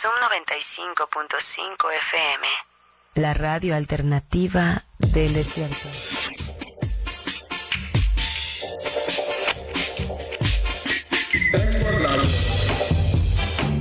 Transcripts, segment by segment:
Zoom 95.5 FM. La radio alternativa del desierto.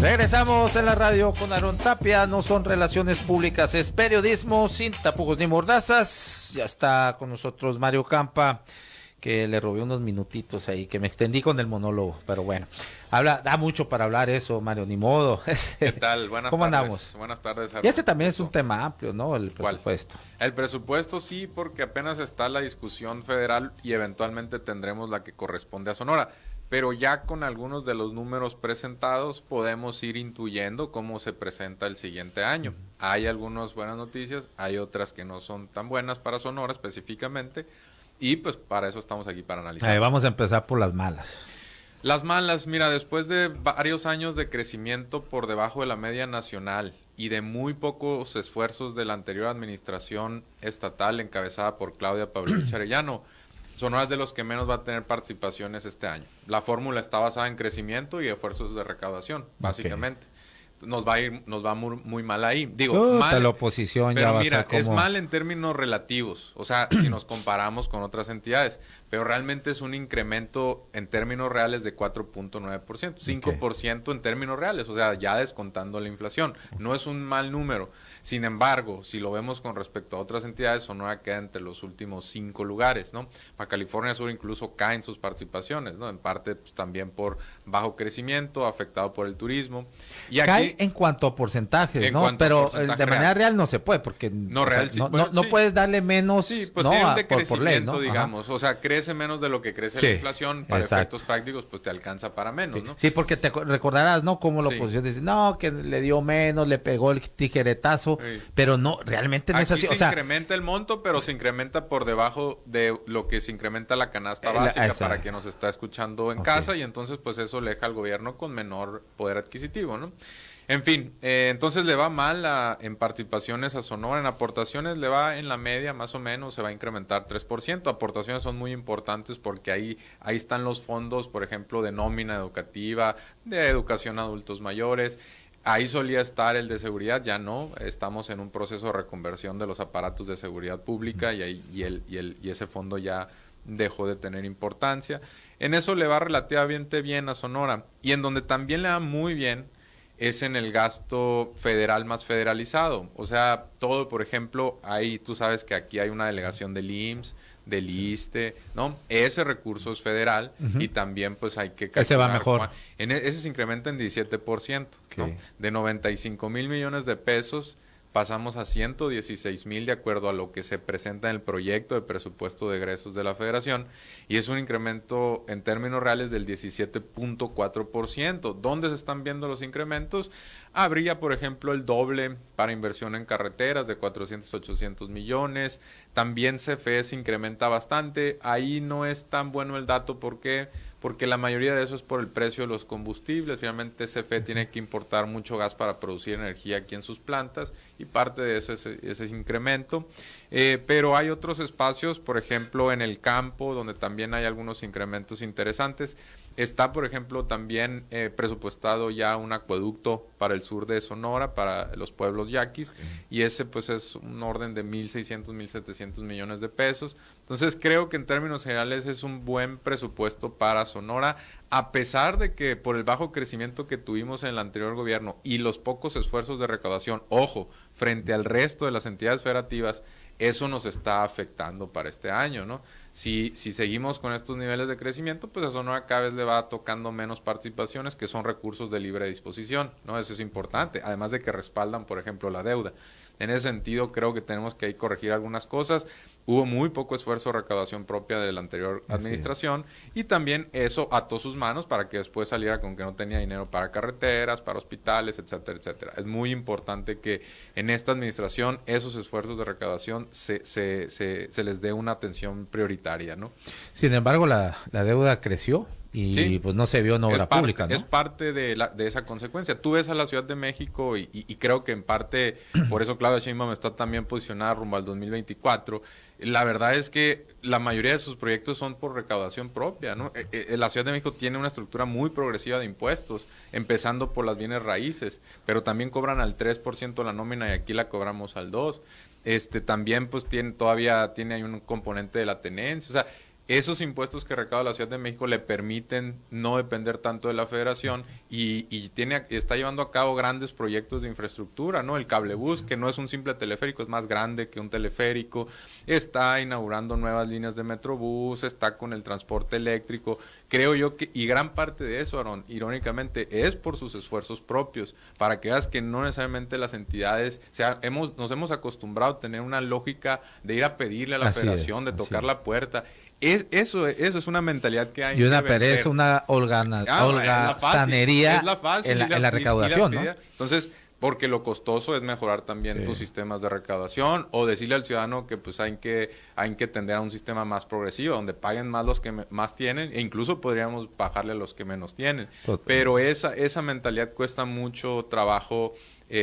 Regresamos en la radio con Aarón Tapia. No son relaciones públicas, es periodismo sin tapujos ni mordazas. Ya está con nosotros Mario Campa, que le robé unos minutitos ahí, que me extendí con el monólogo, pero bueno, da mucho para hablar eso, Mario, ni modo. ¿Qué tal? Buenas ¿Cómo tardes. andamos? Buenas tardes. Y ese también es un tema amplio, ¿no? El presupuesto. ¿Cuál? El presupuesto sí, porque apenas está la discusión federal y eventualmente tendremos la que corresponde a Sonora. Pero ya con algunos de los números presentados podemos ir intuyendo cómo se presenta el siguiente año. Hay algunas buenas noticias, hay otras que no son tan buenas para Sonora específicamente, y pues para eso estamos aquí, para analizar. Vamos a empezar por las malas. Las malas, mira, después de varios años de crecimiento por debajo de la media nacional y de muy pocos esfuerzos de la anterior administración estatal encabezada por Claudia Pavlovich Arellano, Sonora es de los que menos va a tener participaciones este año. La fórmula está basada en crecimiento y esfuerzos de recaudación, básicamente. Okay. Nos va muy, muy mal ahí. Digo, mal, la oposición pero ya va mira, a ser como... es mal en términos relativos, o sea, si nos comparamos con otras entidades, pero realmente es un incremento en términos reales de 4.9%, 5% en términos reales, o sea, ya descontando la inflación. No es un mal número. Sin embargo, si lo vemos con respecto a otras entidades, Sonora queda entre los últimos 5 lugares, ¿no? Para California Sur incluso caen sus participaciones, ¿no? En parte pues, también por bajo crecimiento, afectado por el turismo. Y aquí, cae en cuanto a porcentajes, ¿no? Pero de manera real no se puede, porque no, real, sí, no puedes darle menos, sí, pues no, tiene un decrecimiento, por ley, ¿no? digamos, o sea, crece menos de lo que crece la inflación, para efectos prácticos, pues te alcanza para menos, ¿no? Sí, porque te recordarás, ¿no? Como la oposición dice, no, que le dio menos, le pegó el tijeretazo, pero no, realmente no es así. Se incrementa el monto, pero se incrementa por debajo de lo que se incrementa la canasta básica para quien nos está escuchando en casa, y entonces pues eso le deja al gobierno con menor poder adquisitivo, ¿no? En fin, entonces le va mal en participaciones a Sonora, en aportaciones le va en la media más o menos, se va a incrementar 3%. Aportaciones son muy importantes porque ahí están los fondos, por ejemplo, de nómina educativa, de educación a adultos mayores. Ahí solía estar el de seguridad, ya no, estamos en un proceso de reconversión de los aparatos de seguridad pública y ese fondo ya dejó de tener importancia. En eso le va relativamente bien a Sonora, y en donde también le va muy bien es en el gasto federal más federalizado. O sea, todo, por ejemplo, ahí tú sabes que aquí hay una delegación del IMSS, del ISSSTE, ¿no? Ese recurso es federal y también pues hay que calcular. Ese va mejor. Ese se incrementa en 17%, ¿no? De 95 mil millones de pesos pasamos a 116,000 de acuerdo a lo que se presenta en el proyecto de presupuesto de egresos de la Federación, y es un incremento en términos reales del 17.4%. ¿Dónde se están viendo los incrementos? Habría, por ejemplo, el doble para inversión en carreteras de 400, 800 millones. También CFE se incrementa bastante. Ahí no es tan bueno el dato. ¿Por qué? Porque la mayoría de eso es por el precio de los combustibles. Finalmente CFE tiene que importar mucho gas para producir energía aquí en sus plantas, y parte de eso es ese incremento. Pero hay otros espacios, por ejemplo, en el campo, donde también hay algunos incrementos interesantes. Está, por ejemplo, también presupuestado ya un acueducto para el sur de Sonora, para los pueblos yaquis, y ese pues es un orden de 1,600, 1,700 millones de pesos. Entonces creo que en términos generales es un buen presupuesto para Sonora, a pesar de que por el bajo crecimiento que tuvimos en el anterior gobierno y los pocos esfuerzos de recaudación, ojo, frente al resto de las entidades federativas, eso nos está afectando para este año, ¿no? Si seguimos con estos niveles de crecimiento, pues a Sonora cada vez le va tocando menos participaciones, que son recursos de libre disposición, ¿no? Eso es importante, además de que respaldan, por ejemplo, la deuda. En ese sentido, creo que tenemos que corregir algunas cosas. Hubo muy poco esfuerzo de recaudación propia de la anterior administración, y también eso ató sus manos para que después saliera con que no tenía dinero para carreteras, para hospitales, etcétera, etcétera. Es muy importante que en esta administración esos esfuerzos de recaudación se les dé una atención prioritaria, ¿no? Sin embargo, la deuda creció y Sí. pues no se vio en obra pública, ¿no? Es parte de esa consecuencia. Tú ves a la Ciudad de México y creo que en parte por eso Claudia Sheinbaum está también posicionada rumbo al 2024. La verdad es que la mayoría de sus proyectos son por recaudación propia, ¿no? La Ciudad de México tiene una estructura muy progresiva de impuestos, empezando por las bienes raíces, pero también cobran al 3% la nómina y aquí la cobramos al 2%. También pues todavía tiene ahí un componente de la tenencia, o sea, esos impuestos que recauda la Ciudad de México le permiten no depender tanto de la Federación y está llevando a cabo grandes proyectos de infraestructura, ¿no? El cablebús, que no es un simple teleférico, es más grande que un teleférico, está inaugurando nuevas líneas de Metrobús, está con el transporte eléctrico. Creo yo que, y gran parte de eso, Aarón, irónicamente, es por sus esfuerzos propios, para que veas que no necesariamente las entidades, nos hemos acostumbrado a tener una lógica de ir a pedirle a la Federación, de tocar la puerta. Eso es una mentalidad que hay. Y una pereza, una holgazanería en la recaudación, ¿no? Entonces, porque lo costoso es mejorar también tus sistemas de recaudación o decirle al ciudadano que pues hay que tender a un sistema más progresivo, donde paguen más los que más tienen e incluso podríamos bajarle a los que menos tienen. Total. Pero esa mentalidad cuesta mucho trabajo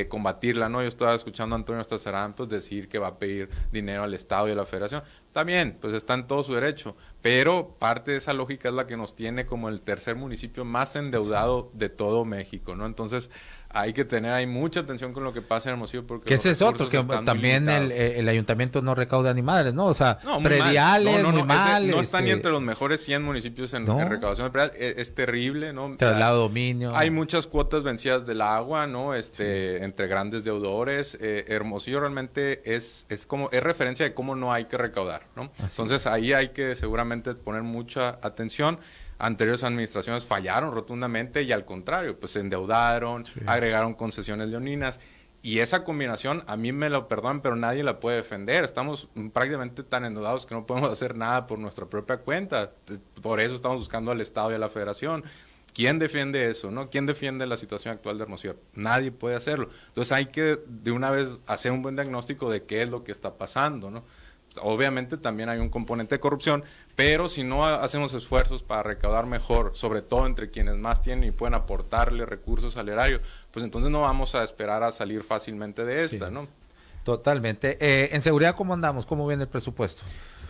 combatirla, ¿no? Yo estaba escuchando a Antonio Estazarán pues decir que va a pedir dinero al Estado y a la Federación. También, pues está en todo su derecho, pero parte de esa lógica es la que nos tiene como el tercer municipio más endeudado de todo México, ¿no? Entonces hay que tener ahí mucha atención con lo que pasa en Hermosillo porque que ese es otro, que también el ayuntamiento no recauda ni madres, ¿no? O sea, prediales, muy mal. No está ni entre los mejores 100 municipios en recaudación de predial, es terrible, ¿no? Traslado dominio. Hay muchas cuotas vencidas del agua, ¿no? Entre grandes deudores. Hermosillo realmente es referencia de cómo no hay que recaudar, ¿no? Entonces ahí hay que seguramente poner mucha atención. Anteriores administraciones fallaron rotundamente y al contrario, pues se endeudaron, agregaron concesiones leoninas y esa combinación a mí me lo perdonan, pero nadie la puede defender. Estamos prácticamente tan endeudados que no podemos hacer nada por nuestra propia cuenta. Por eso estamos buscando al Estado y a la Federación. ¿Quién defiende eso, no? ¿Quién defiende la situación actual de Hermosillo? Nadie puede hacerlo. Entonces hay que de una vez hacer un buen diagnóstico de qué es lo que está pasando, ¿no? Obviamente también hay un componente de corrupción, pero si no hacemos esfuerzos para recaudar mejor, sobre todo entre quienes más tienen y pueden aportarle recursos al erario, pues entonces no vamos a esperar a salir fácilmente de esta, ¿no? Totalmente. En seguridad, ¿cómo andamos? ¿Cómo viene el presupuesto?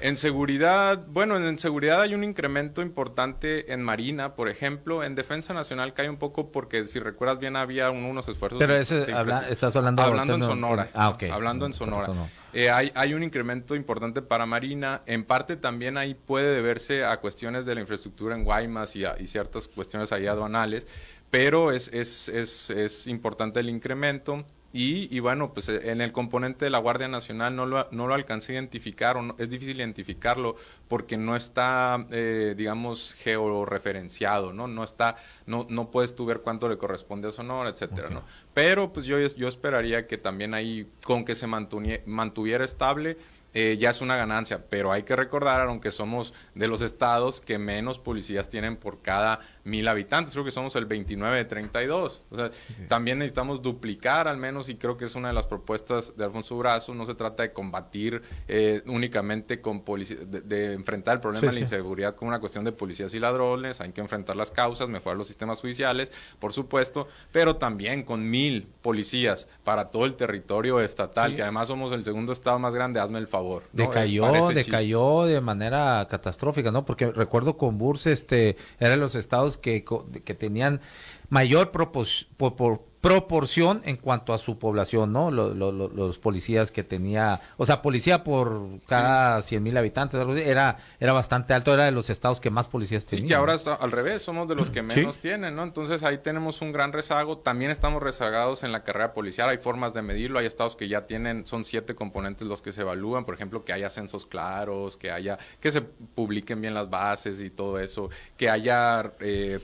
En seguridad, en seguridad hay un incremento importante en Marina, por ejemplo. En Defensa Nacional cae un poco porque, si recuerdas bien, había unos esfuerzos. Pero estás hablando en Sonora. Hablando en Sonora. Sonora. Hay un incremento importante para Marina. En parte también ahí puede deberse a cuestiones de la infraestructura en Guaymas y ciertas cuestiones ahí aduanales. Pero es importante el incremento. Y bueno, pues en el componente de la Guardia Nacional no lo alcancé a identificar, es difícil identificarlo porque no está, digamos, georreferenciado, ¿no? No puedes tú ver cuánto le corresponde a Sonora, etcétera, ¿no? Pero pues yo esperaría que también ahí, con que se mantuviera estable, ya es una ganancia, pero hay que recordar, aunque somos de los estados que menos policías tienen por cada 1,000 habitantes, creo que somos el 29 de 32, o sea, también necesitamos duplicar al menos, y creo que es una de las propuestas de Alfonso Durazo. No se trata de combatir únicamente con de enfrentar el problema de la inseguridad como una cuestión de policías y ladrones. Hay que enfrentar las causas, mejorar los sistemas judiciales, por supuesto, pero también con 1,000 policías para todo el territorio estatal, que además somos el segundo estado más grande, hazme el favor, ¿no? Decayó de manera catastrófica, ¿no? Porque recuerdo con Burs, eran los estados que tenían mayor proporción en cuanto a su población, ¿no? Los policías que tenía, o sea, policía por cada 100,000 habitantes, algo así, era bastante alto, era de los estados que más policías tenían. Sí, que ahora al revés, somos de los que menos tienen, ¿no? Entonces ahí tenemos un gran rezago. También estamos rezagados en la carrera policial, hay formas de medirlo, hay estados que ya son 7 componentes los que se evalúan, por ejemplo, que haya censos claros, que se publiquen bien las bases y todo eso, que haya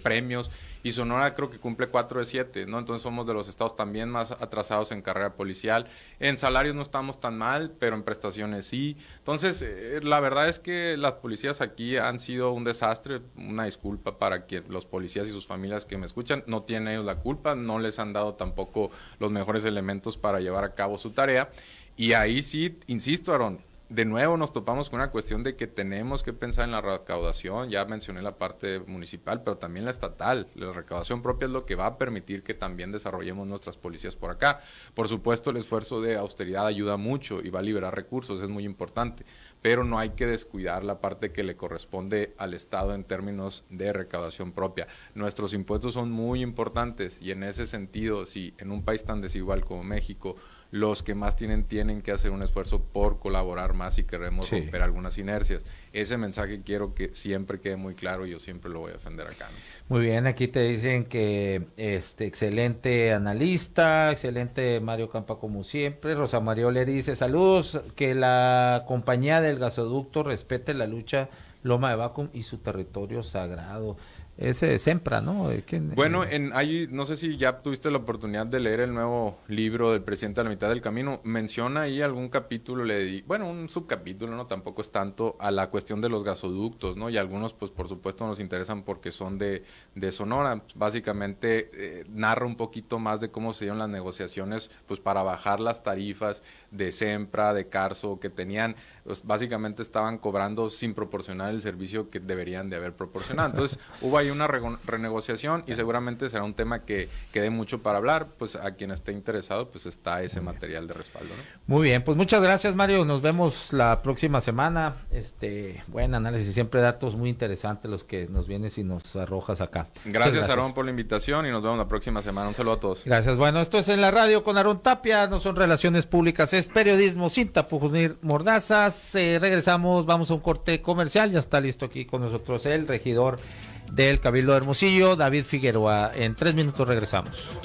premios. Y Sonora creo que cumple 4 de 7, ¿no? Entonces somos de los estados también más atrasados en carrera policial. En salarios no estamos tan mal, pero en prestaciones sí. Entonces, la verdad es que las policías aquí han sido un desastre. Una disculpa para los policías y sus familias que me escuchan. No tienen ellos la culpa, no les han dado tampoco los mejores elementos para llevar a cabo su tarea. Y ahí sí, insisto, Aarón, de nuevo nos topamos con una cuestión de que tenemos que pensar en la recaudación. Ya mencioné la parte municipal, pero también la estatal. La recaudación propia es lo que va a permitir que también desarrollemos nuestras policías por acá. Por supuesto, el esfuerzo de austeridad ayuda mucho y va a liberar recursos, es muy importante, pero no hay que descuidar la parte que le corresponde al Estado en términos de recaudación propia. Nuestros impuestos son muy importantes y en ese sentido, si en un país tan desigual como México, los que más tienen que hacer un esfuerzo por colaborar más si queremos romper algunas inercias. Ese mensaje quiero que siempre quede muy claro y yo siempre lo voy a defender acá, ¿no? Muy bien, aquí te dicen que excelente analista, excelente Mario Campa como siempre. Rosa María le dice saludos, que la compañía del gasoducto respete la lucha Loma de Vacum y su territorio sagrado. Ese de Sempra, ¿no? Bueno, no sé si ya tuviste la oportunidad de leer el nuevo libro del presidente a la mitad del camino. Menciona ahí algún capítulo, un subcapítulo, no tampoco es tanto, a la cuestión de los gasoductos, ¿no? Y algunos, pues por supuesto, nos interesan porque son de Sonora. Básicamente narra un poquito más de cómo se dieron las negociaciones, pues para bajar las tarifas de Sempra, de Carso, que tenían, pues, básicamente estaban cobrando sin proporcionar el servicio que deberían de haber proporcionado. Entonces, hubo ahí una renegociación y seguramente será un tema que dé mucho para hablar. Pues a quien esté interesado, pues está ese material de respaldo, ¿no? Muy bien, pues muchas gracias, Mario. Nos vemos la próxima semana. Buen análisis, siempre datos muy interesantes los que nos vienes y nos arrojas acá. Gracias, Aarón, por la invitación y nos vemos la próxima semana. Un saludo a todos. Gracias. Bueno, esto es En la Radio con Aarón Tapia. No son relaciones públicas, es periodismo sin tapujos ni mordazas. Regresamos, vamos a un corte comercial. Ya está listo aquí con nosotros el regidor del Cabildo de Hermosillo, David Figueroa. En 3 minutos regresamos.